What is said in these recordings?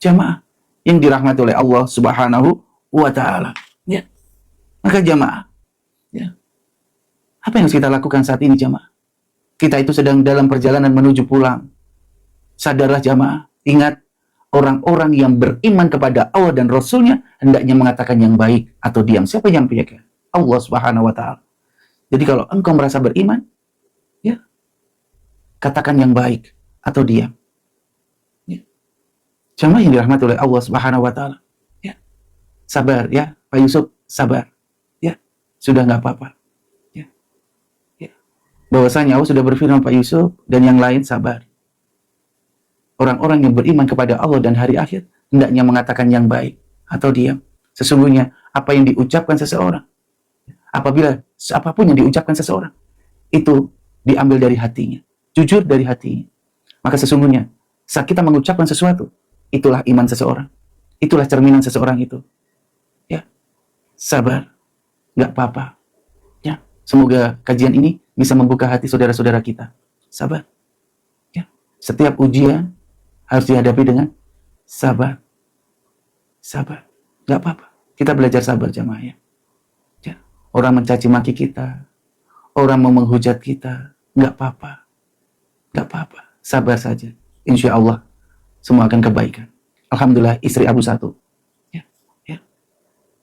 Jamaah yang dirahmati oleh Allah Subhanahu wa Ta'ala. Ya. Maka jamaah, ya. Apa yang harus kita lakukan saat ini jamaah? Kita itu sedang dalam perjalanan menuju pulang. Sadarlah jamaah, ingat, orang-orang yang beriman kepada Allah dan Rasulnya hendaknya mengatakan yang baik atau diam. Siapa yang pilih? Allah Subhanahu wa Ta'ala. Jadi kalau engkau merasa beriman, ya, katakan yang baik atau diam. Ya. Jamaah yang dirahmati oleh Allah Subhanahu wa Ta'ala. Ya. Sabar ya, Pak Yusuf, sabar. Ya, sudah nggak apa-apa. Ya. Ya. Bahwasanya Allah sudah berfirman Pak Yusuf dan yang lain sabar. Orang-orang yang beriman kepada Allah dan hari akhir hendaknya mengatakan yang baik atau diam. Sesungguhnya apa yang diucapkan seseorang, apabila apapun yang diucapkan seseorang, itu diambil dari hatinya, jujur dari hatinya. Maka sesungguhnya saat kita mengucapkan sesuatu, itulah iman seseorang, itulah cerminan seseorang itu. Ya, sabar, nggak apa-apa. Ya, semoga kajian ini bisa membuka hati saudara-saudara kita. Sabar. Ya, setiap ujian harus dihadapi dengan sabar. Sabar. Nggak apa-apa. Kita belajar sabar jamaah ya. Ya. Orang mencaci maki kita, orang mau menghujat kita, nggak apa-apa. Nggak apa-apa. Sabar saja. Insya Allah semua akan kebaikan. Alhamdulillah istri Abu satu. Ya. Ya.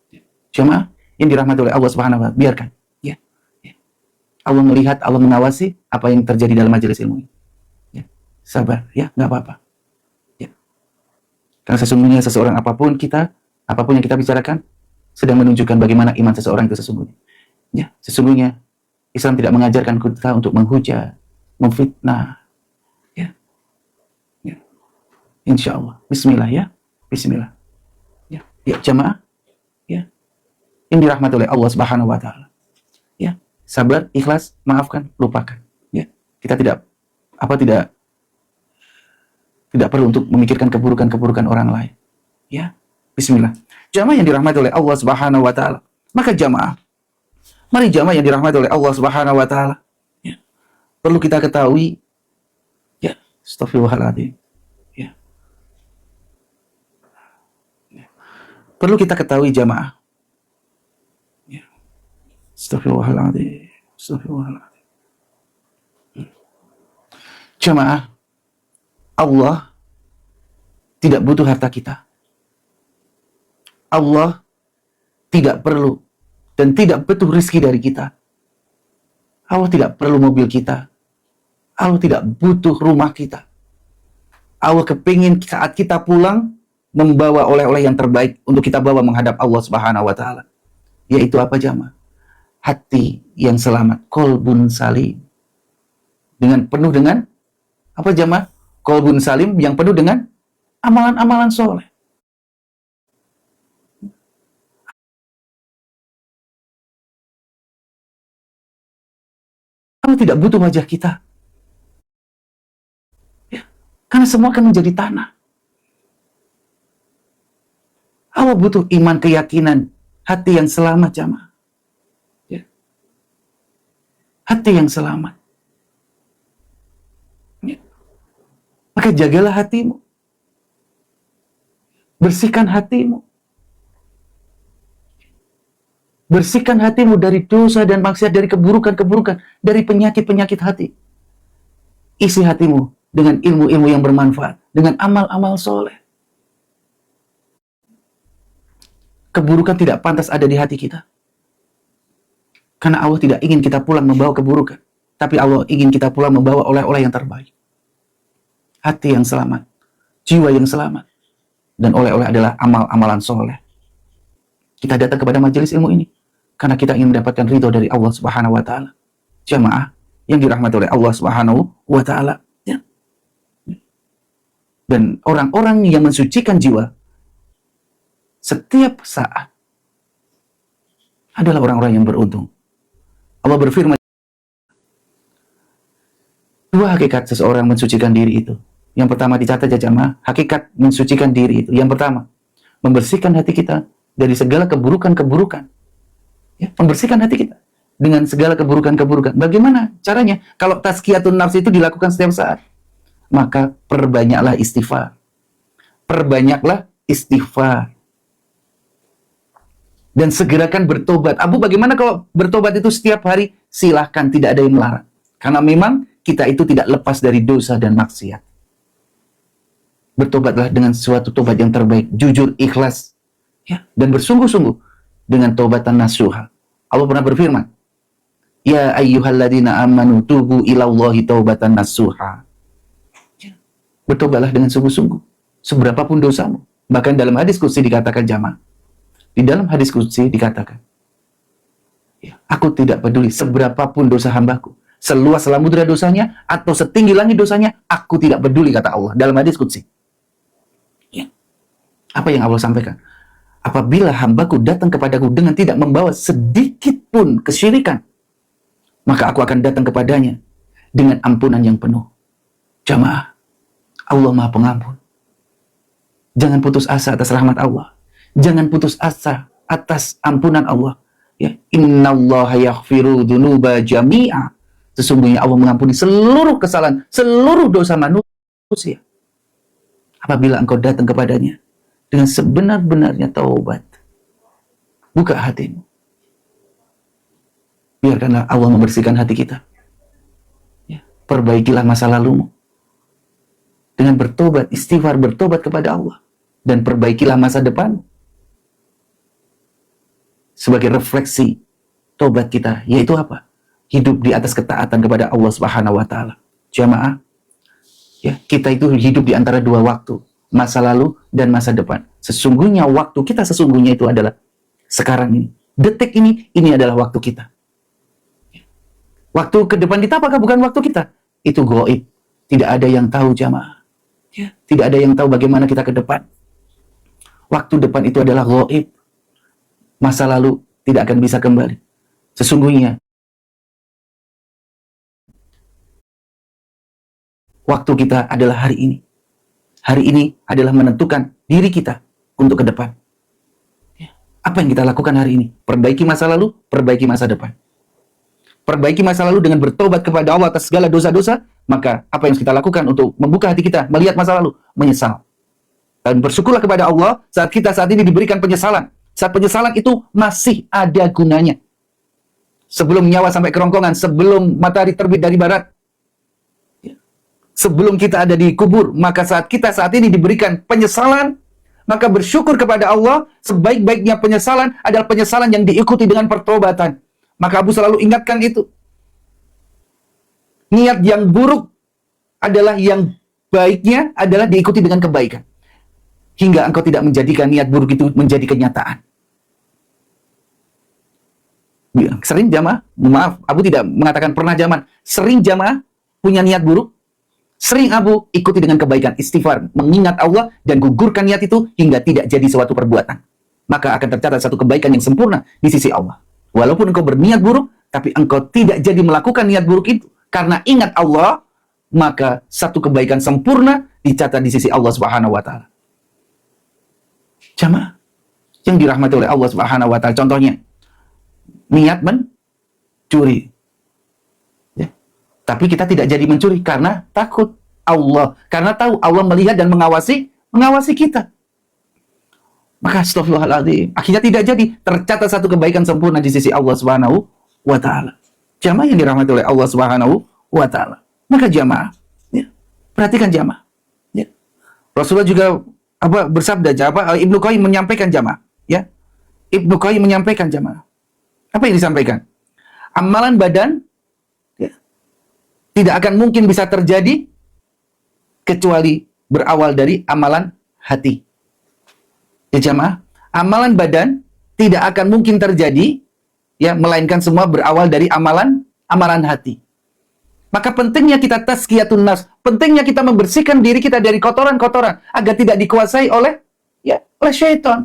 Ya. Jamaah yang dirahmati oleh Allah Subhanahu wa Ta'ala, biarkan. Ya. Ya. Allah melihat, Allah mengawasi apa yang terjadi dalam majelis ilmu ini. Ya. Sabar. Ya, nggak apa-apa. Karena sesungguhnya seseorang apapun yang kita bicarakan, sedang menunjukkan bagaimana iman seseorang itu sesungguhnya. Ya, sesungguhnya Islam tidak mengajarkan kita untuk menghujat, memfitnah. Ya, ya. Insya Allah. Bismillah ya. Bismillah. Ya, ya jamaah. Ya, yang dirahmati oleh Allah Subhanahu wa Ta'ala. Ya, sabar, ikhlas, maafkan, lupakan. Ya, kita tidak perlu untuk memikirkan keburukan-keburukan orang lain. Ya, bismillah. Jamaah yang dirahmati oleh Allah Subhanahu wa Ta'ala. Maka jamaah, mari jamaah yang dirahmati oleh Allah Subhanahu wa Ta'ala. Ya. Perlu kita ketahui, ya, astaghfirullahaladzim. Ya. Ya. Perlu kita ketahui jamaah. Ya. Astaghfirullahaladzim. Astaghfirullahaladzim. Jamaah, Allah tidak butuh harta kita. Allah tidak perlu dan tidak butuh rezeki dari kita. Allah tidak perlu mobil kita. Allah tidak butuh rumah kita. Allah kepingin saat kita pulang membawa oleh-oleh yang terbaik untuk kita bawa menghadap Allah Subhanahu wa Ta'ala. Yaitu apa jamaah? Hati yang selamat, qalbun salim. Penuh dengan apa jamaah? Qalbun salim yang penuh dengan amalan-amalan soleh. Allah tidak butuh wajah kita. Ya, karena semua akan menjadi tanah. Allah butuh iman, keyakinan, hati yang selamat jamaah. Ya. Hati yang selamat. Maka jagalah hatimu. Bersihkan hatimu. Bersihkan hatimu dari dosa dan maksiat, dari keburukan-keburukan, dari penyakit-penyakit hati. Isi hatimu dengan ilmu-ilmu yang bermanfaat, dengan amal-amal soleh. Keburukan tidak pantas ada di hati kita. Karena Allah tidak ingin kita pulang membawa keburukan. Tapi Allah ingin kita pulang membawa oleh-oleh yang terbaik. Hati yang selamat, jiwa yang selamat, dan oleh-oleh adalah amal-amalan soleh. Kita datang kepada majelis ilmu ini karena kita ingin mendapatkan ridho dari Allah Subhanahu wa Ta'ala. Jamaah yang dirahmati oleh Allah Subhanahu wa Ta'ala. Ya. Dan orang-orang yang mensucikan jiwa setiap saat adalah orang-orang yang beruntung. Allah berfirman, dua hakikat seseorang mensucikan diri itu. Yang pertama dicatat ya jamaah, hakikat mensucikan diri itu. Yang pertama, membersihkan hati kita dari segala keburukan-keburukan. Ya, membersihkan hati kita dengan segala keburukan-keburukan. Bagaimana caranya? Kalau tazkiyatun nafs itu dilakukan setiap saat, maka perbanyaklah istighfar. Perbanyaklah istighfar. Dan segerakan bertobat. Abu, bagaimana kalau bertobat itu setiap hari? Silahkan, tidak ada yang melarang. Karena memang kita itu tidak lepas dari dosa dan maksiat. Bertobatlah dengan suatu tobat yang terbaik. Jujur, ikhlas. Ya, dan bersungguh-sungguh dengan taubatan nasuha. Allah pernah berfirman, Ya ayyuhalladzina amanu tubu ilallahi taubatan nasuha. Ya, bertobatlah dengan sungguh-sungguh. Seberapapun dosamu. Bahkan dalam hadis qudsi dikatakan jamaah. Di dalam hadis qudsi dikatakan, ya, aku tidak peduli seberapapun dosa hambaku. Seluas samudra dosanya atau setinggi langit dosanya, aku tidak peduli, kata Allah dalam hadis qudsi. Ya. Apa yang Allah sampaikan? Apabila hambaku datang kepadaku dengan tidak membawa sedikit pun kesyirikan, maka aku akan datang kepadanya dengan ampunan yang penuh. Jamaah, Allah Maha Pengampun. Jangan putus asa atas rahmat Allah. Jangan putus asa atas ampunan Allah. Ya, innallaha yaghfiru dzunuba jami'a. Sesungguhnya Allah mengampuni seluruh kesalahan, seluruh dosa manusia. Apabila engkau datang kepadanya dengan sebenar-benarnya taubat, buka hatimu. Biarkanlah Allah membersihkan hati kita. Ya, perbaikilah masa lalumu dengan bertobat, istighfar, bertobat kepada Allah, dan perbaikilah masa depan sebagai refleksi tobat kita, yaitu apa? Hidup di atas ketaatan kepada Allah Subhanahu wa taala. Jamaah, ya, kita itu hidup di antara dua waktu, masa lalu dan masa depan. Sesungguhnya waktu kita sesungguhnya itu adalah sekarang ini. Detik ini adalah waktu kita. Waktu ke depan kita apakah bukan waktu kita? Itu gaib. Tidak ada yang tahu, jamaah. Ya, tidak ada yang tahu bagaimana kita ke depan. Waktu depan itu adalah gaib. Masa lalu tidak akan bisa kembali. Sesungguhnya waktu kita adalah hari ini. Hari ini adalah menentukan diri kita untuk ke depan. Apa yang kita lakukan hari ini? Perbaiki masa lalu, perbaiki masa depan. Perbaiki masa lalu dengan bertobat kepada Allah atas segala dosa-dosa. Maka apa yang kita lakukan untuk membuka hati kita, melihat masa lalu? Menyesal. Dan bersyukurlah kepada Allah saat kita saat ini diberikan penyesalan. Saat penyesalan itu masih ada gunanya. Sebelum nyawa sampai kerongkongan, sebelum matahari terbit dari barat, sebelum kita ada di kubur, maka saat kita saat ini diberikan penyesalan, maka bersyukur kepada Allah. Sebaik-baiknya penyesalan adalah penyesalan yang diikuti dengan pertobatan. Maka Abu selalu ingatkan itu. Niat yang buruk adalah yang baiknya adalah diikuti dengan kebaikan. Hingga engkau tidak menjadikan niat buruk itu menjadi kenyataan. Sering jamaah, maaf, Abu tidak mengatakan pernah jamaah. Sering jamaah punya niat buruk. Sering Abu ikuti dengan kebaikan, istighfar, mengingat Allah dan gugurkan niat itu hingga tidak jadi suatu perbuatan. Maka akan tercatat satu kebaikan yang sempurna di sisi Allah. Walaupun engkau berniat buruk, tapi engkau tidak jadi melakukan niat buruk itu karena ingat Allah, maka satu kebaikan sempurna dicatat di sisi Allah Subhanahu wa taala. Jamaah yang dirahmati oleh Allah Subhanahu wa taala, contohnya niat mencuri. Ya. Tapi kita tidak jadi mencuri karena takut Allah, karena tahu Allah melihat dan mengawasi kita. Maka astagfirullahaladzim, akhirnya tidak jadi tercatat satu kebaikan sempurna di sisi Allah Subhanahu wa taala. Jamaah yang dirahmati oleh Allah Subhanahu wa taala. Maka jamaah, ya, perhatikan jamaah. Ya. Rasulullah juga bersabda, Ibnu Qayyim menyampaikan jamaah, ya. Ibnu Qayyim menyampaikan jamaah. Apa yang disampaikan? Amalan badan, ya, tidak akan mungkin bisa terjadi kecuali berawal dari amalan hati. Ya jamaah, amalan badan tidak akan mungkin terjadi, ya, melainkan semua berawal dari amalan hati. Maka pentingnya kita tazkiyatun nafs, pentingnya kita membersihkan diri kita dari kotoran-kotoran agar tidak dikuasai oleh syaitan.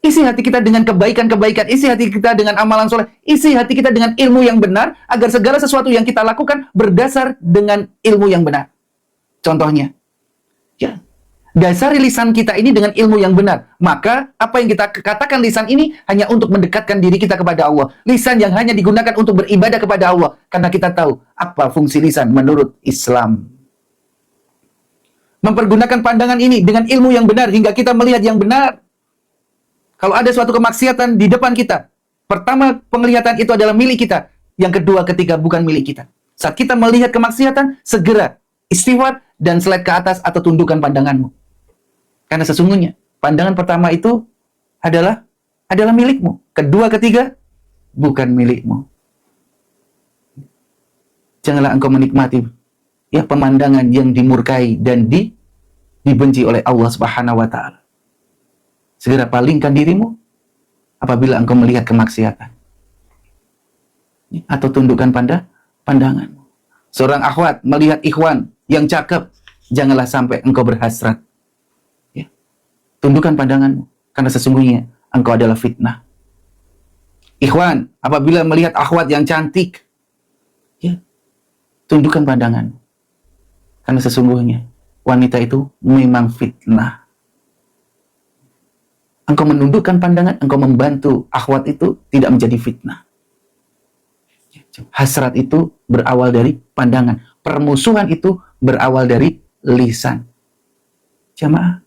Isi hati kita dengan kebaikan-kebaikan, isi hati kita dengan amalan soleh, isi hati kita dengan ilmu yang benar, agar segala sesuatu yang kita lakukan berdasar dengan ilmu yang benar. Contohnya, ya, dasari lisan kita ini dengan ilmu yang benar. Maka apa yang kita katakan lisan ini hanya untuk mendekatkan diri kita kepada Allah. Lisan yang hanya digunakan untuk beribadah kepada Allah. Karena kita tahu apa fungsi lisan menurut Islam. mempergunakan pandangan ini dengan ilmu yang benar hingga kita melihat yang benar. Kalau ada suatu kemaksiatan di depan kita, pertama penglihatan itu adalah milik kita. Yang kedua ketika bukan milik kita. Saat kita melihat kemaksiatan, segera istighfar dan slide ke atas atau tundukkan pandanganmu. Karena sesungguhnya pandangan pertama itu adalah milikmu. Kedua, ketiga bukan milikmu. Janganlah engkau menikmati pemandangan yang dimurkai dan dibenci oleh Allah Subhanahu wa taala. Segera palingkan dirimu apabila engkau melihat kemaksiatan. Atau tundukkan pandanganmu. Seorang akhwat melihat ikhwan yang cakep, janganlah sampai engkau berhasrat. Tundukkan pandanganmu, karena sesungguhnya engkau adalah fitnah. Ikhwan, apabila melihat akhwat yang cantik, tundukkan pandanganmu. Karena sesungguhnya wanita itu memang fitnah. Engkau menundukkan pandangan, engkau membantu akhwat itu tidak menjadi fitnah. Hasrat itu berawal dari pandangan. Permusuhan itu berawal dari lisan. Jamaah.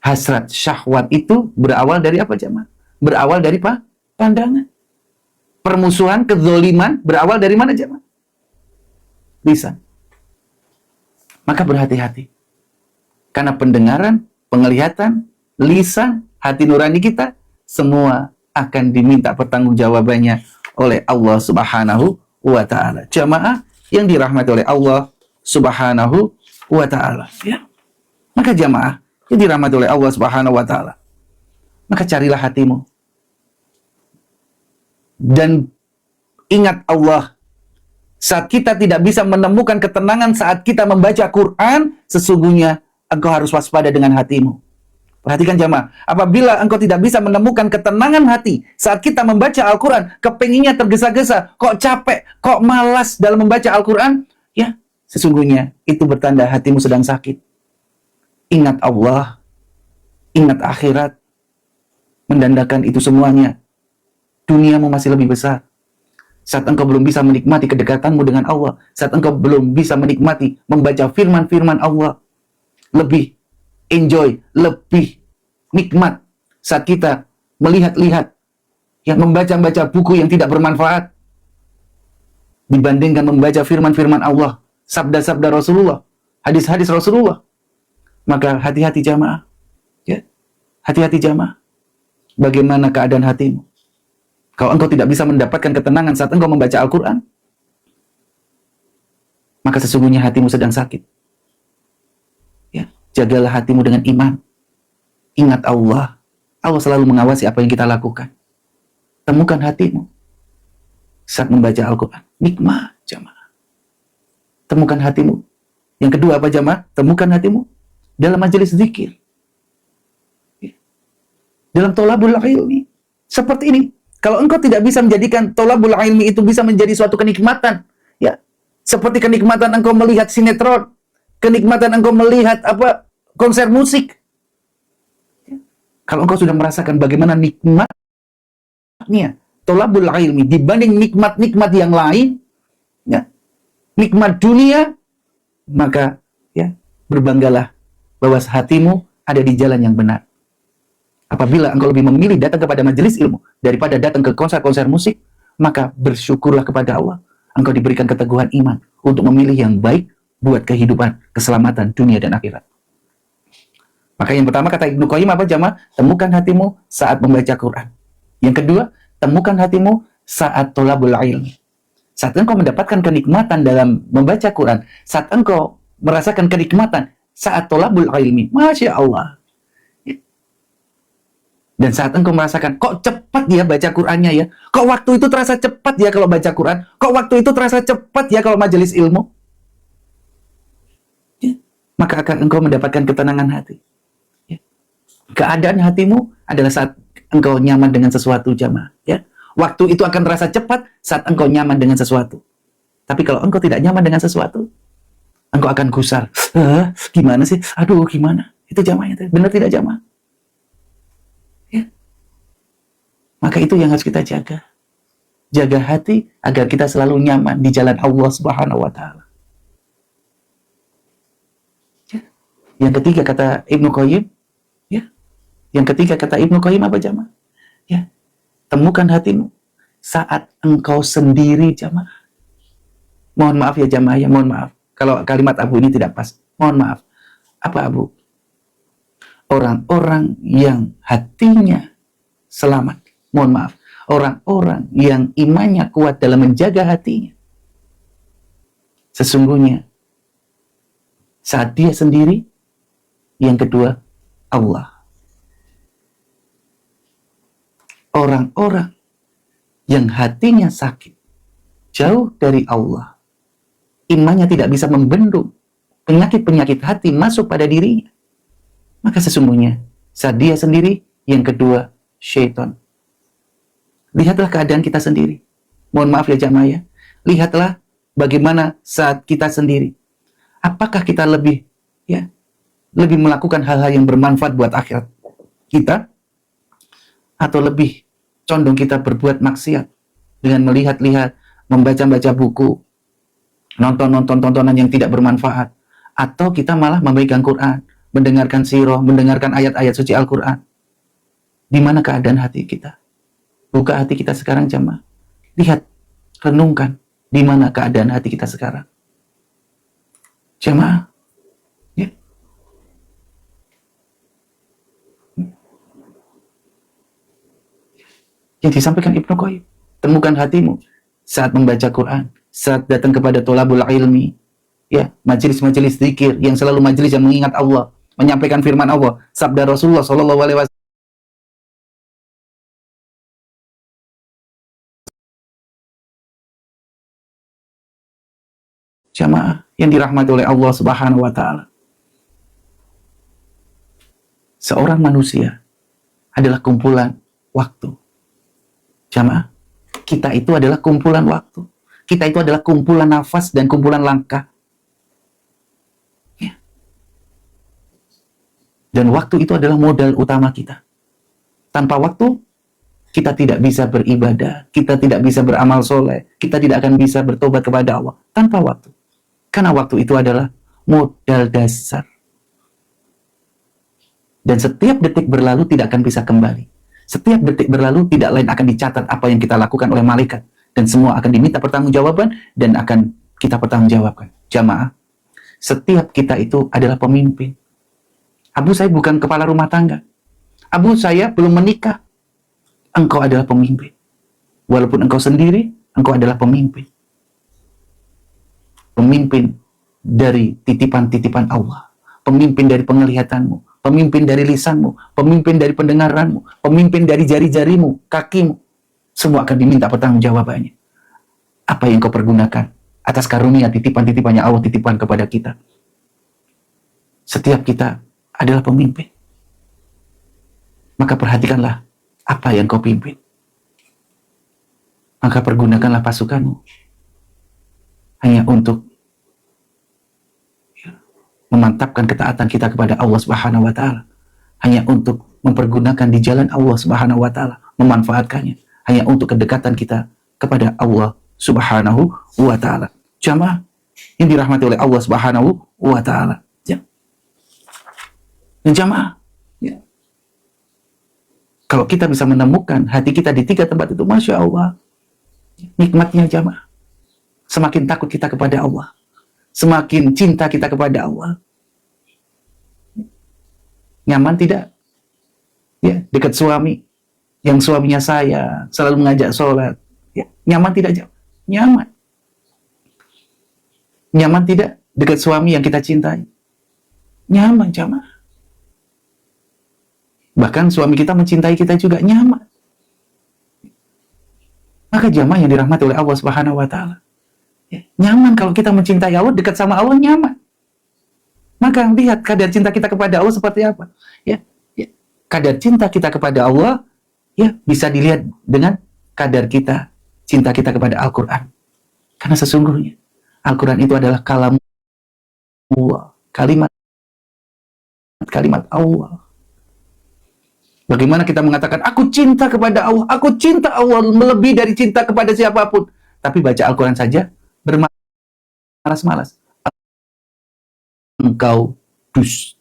Hasrat, syahwat itu berawal dari apa jamaah? Berawal dari pandangan. Permusuhan, kezoliman berawal dari mana jamaah? Lisan. Maka berhati-hati. Karena pendengaran, penglihatan, lisan, hati nurani kita, semua akan diminta pertanggungjawabannya oleh Allah Subhanahu wa ta'ala. Jamaah yang dirahmati oleh Allah Subhanahu wa ta'ala. Ya. Maka jamaah yang dirahmati oleh Allah Subhanahu wa ta'ala, maka carilah hatimu. Dan ingat Allah. Saat kita tidak bisa menemukan ketenangan saat kita membaca Quran, sesungguhnya engkau harus waspada dengan hatimu. Perhatikan jamaah, apabila engkau tidak bisa menemukan ketenangan hati saat kita membaca Al-Quran, kepenginnya tergesa-gesa, kok capek, kok malas dalam membaca Al-Quran, ya sesungguhnya itu bertanda hatimu sedang sakit. Ingat Allah, ingat akhirat, mendandakan itu semuanya. Duniamu masih lebih besar. Saat engkau belum bisa menikmati kedekatanmu dengan Allah, saat engkau belum bisa menikmati membaca firman-firman Allah, lebih enjoy, lebih nikmat saat kita melihat-lihat, membaca-baca buku yang tidak bermanfaat dibandingkan membaca firman-firman Allah, sabda-sabda Rasulullah, hadis-hadis Rasulullah. Maka hati-hati jamaah. Ya. Hati-hati jamaah. Bagaimana keadaan hatimu? Kalau engkau tidak bisa mendapatkan ketenangan saat engkau membaca Al-Quran, maka sesungguhnya hatimu sedang sakit. Ya, jagalah hatimu dengan iman. Ingat Allah. Allah selalu mengawasi apa yang kita lakukan. Temukan hatimu saat membaca Al-Quran. Nikmat jamaah. Temukan hatimu. Yang kedua apa jamaah? Temukan hatimu dalam majelis zikir. Ya. Dalam tolabul ilmi. Seperti ini. Kalau engkau tidak bisa menjadikan tolabul ilmi itu bisa menjadi suatu kenikmatan, ya, seperti kenikmatan engkau melihat sinetron, kenikmatan engkau melihat konser musik. Ya. Kalau engkau sudah merasakan bagaimana nikmatnya tolabul ilmi dibanding nikmat-nikmat yang lain, ya, nikmat dunia, maka ya berbanggalah bahwa hatimu ada di jalan yang benar. Apabila engkau lebih memilih datang kepada majelis ilmu daripada datang ke konser-konser musik, maka bersyukurlah kepada Allah. Engkau diberikan keteguhan iman untuk memilih yang baik buat kehidupan, keselamatan dunia dan akhirat. Maka yang pertama kata Ibnu Qayyim apa jamaah? Temukan hatimu saat membaca Quran. Yang kedua, temukan hatimu saat tolabul ilmi. Saat engkau mendapatkan kenikmatan dalam membaca Quran, saat engkau merasakan kenikmatan saat tolabul ilmi, Masya Allah. Dan saat engkau merasakan, kok cepat ya baca Qur'annya ya? Kok waktu itu terasa cepat ya kalau baca Qur'an? Kok waktu itu terasa cepat ya kalau majelis ilmu? Ya. Maka akan engkau mendapatkan ketenangan hati. Ya. Keadaan hatimu adalah saat engkau nyaman dengan sesuatu jamaah. Ya. Waktu itu akan terasa cepat saat engkau nyaman dengan sesuatu. Tapi kalau engkau tidak nyaman dengan sesuatu, engkau akan gusar. Gimana sih? Aduh, gimana? Itu jamaahnya. Benar tidak jamaah? Maka itu yang harus kita jaga. Jaga hati agar kita selalu nyaman di jalan Allah Subhanahu wa ta'ala. Yang ketiga kata Ibnu Qayyim, ya. Yang ketiga kata Ibnu Qayyim apa jamaah? Ya. Temukan hatimu saat engkau sendiri jamaah. Mohon maaf ya jamaah ya, mohon maaf. Kalau kalimat Abu ini tidak pas, mohon maaf. Apa Abu? Orang-orang yang hatinya selamat, mohon maaf. Orang-orang yang imannya kuat dalam menjaga hatinya. Sesungguhnya saat dia sendiri, yang kedua Allah. Orang-orang yang hatinya sakit, jauh dari Allah, imannya tidak bisa membendung penyakit-penyakit hati masuk pada dirinya, maka sesungguhnya saat dia sendiri, yang kedua syaitan. Lihatlah keadaan kita sendiri. Mohon maaf ya jamaah ya. Lihatlah bagaimana saat kita sendiri. Apakah kita lebih melakukan hal-hal yang bermanfaat buat akhirat kita, atau lebih condong kita berbuat maksiat dengan melihat-lihat, membaca-baca buku, nonton-nonton tontonan yang tidak bermanfaat, atau kita malah memegang Quran, mendengarkan sirah, mendengarkan ayat-ayat suci Al-Quran. Di mana keadaan hati kita? Buka hati kita sekarang jamaah. Lihat, renungkan di mana keadaan hati kita sekarang. Jamaah, ya. Yang disampaikan Ibnu Qayyim, temukan hatimu saat membaca Quran, saat datang kepada tholabul ilmi, ya, majelis-majelis zikir yang selalu majelis yang mengingat Allah, menyampaikan firman Allah, sabda Rasulullah Shallallahu Alaihi Wasallam. Jamaah yang dirahmati oleh Allah Subhanahu wa taala. Seorang manusia adalah kumpulan waktu. Jamaah, kita itu adalah kumpulan waktu. Kita itu adalah kumpulan nafas dan kumpulan langkah. Ya. Dan waktu itu adalah modal utama kita. Tanpa waktu, kita tidak bisa beribadah, kita tidak bisa beramal soleh, kita tidak akan bisa bertobat kepada Allah. Tanpa waktu. Karena waktu itu adalah modal dasar. Dan setiap detik berlalu tidak akan bisa kembali. Setiap detik berlalu tidak lain akan dicatat apa yang kita lakukan oleh malaikat. Dan semua akan diminta pertanggungjawaban dan akan kita pertanggungjawabkan. Jamaah, setiap kita itu adalah pemimpin. Abu, saya bukan kepala rumah tangga. Abu, saya belum menikah. Engkau adalah pemimpin. Walaupun engkau sendiri, engkau adalah pemimpin. Pemimpin dari titipan-titipan Allah. Pemimpin dari penglihatanmu, pemimpin dari lisanmu, pemimpin dari pendengaranmu, pemimpin dari jari-jarimu, kakimu. Semua akan diminta pertanggungjawabannya. Apa yang kau pergunakan atas karunia titipan-titipannya Allah titipan kepada kita. Setiap kita adalah pemimpin. Maka perhatikanlah apa yang kau pimpin. Maka pergunakanlah pasukanmu hanya untuk memantapkan ketaatan kita kepada Allah Subhanahu wa taala, hanya untuk mempergunakan di jalan Allah Subhanahu wa taala, memanfaatkannya hanya untuk kedekatan kita kepada Allah Subhanahu wa taala. Jamaah yang dirahmati oleh Allah Subhanahu wa taala. Ya. Dan jamaah, ya. Kalau kita bisa menemukan hati kita di 3 tempat itu, Masya Allah, nikmatnya jamaah. Semakin takut kita kepada Allah, semakin cinta kita kepada Allah. Nyaman tidak? Ya, dekat suami, yang suaminya saya selalu mengajak sholat. Ya, nyaman tidak? Nyaman. Nyaman tidak dekat suami yang kita cintai? Nyaman, jamaah. Bahkan suami kita mencintai kita juga nyaman. Maka jamaah yang dirahmati oleh Allah Subhanahu wa taala, ya, nyaman kalau kita mencintai Allah, dekat sama Allah nyaman. Maka lihat kadar cinta kita kepada Allah seperti apa. Ya, ya. Kadar cinta kita kepada Allah, ya, bisa dilihat dengan kadar kita cinta kita kepada Al-Quran. Karena sesungguhnya Al-Quran itu adalah kalam Allah, kalimat Allah. Bagaimana kita mengatakan, aku cinta kepada Allah, aku cinta Allah melebihi dari cinta kepada siapapun. Tapi baca Al-Quran saja bermalas-malas. Engkau dusta.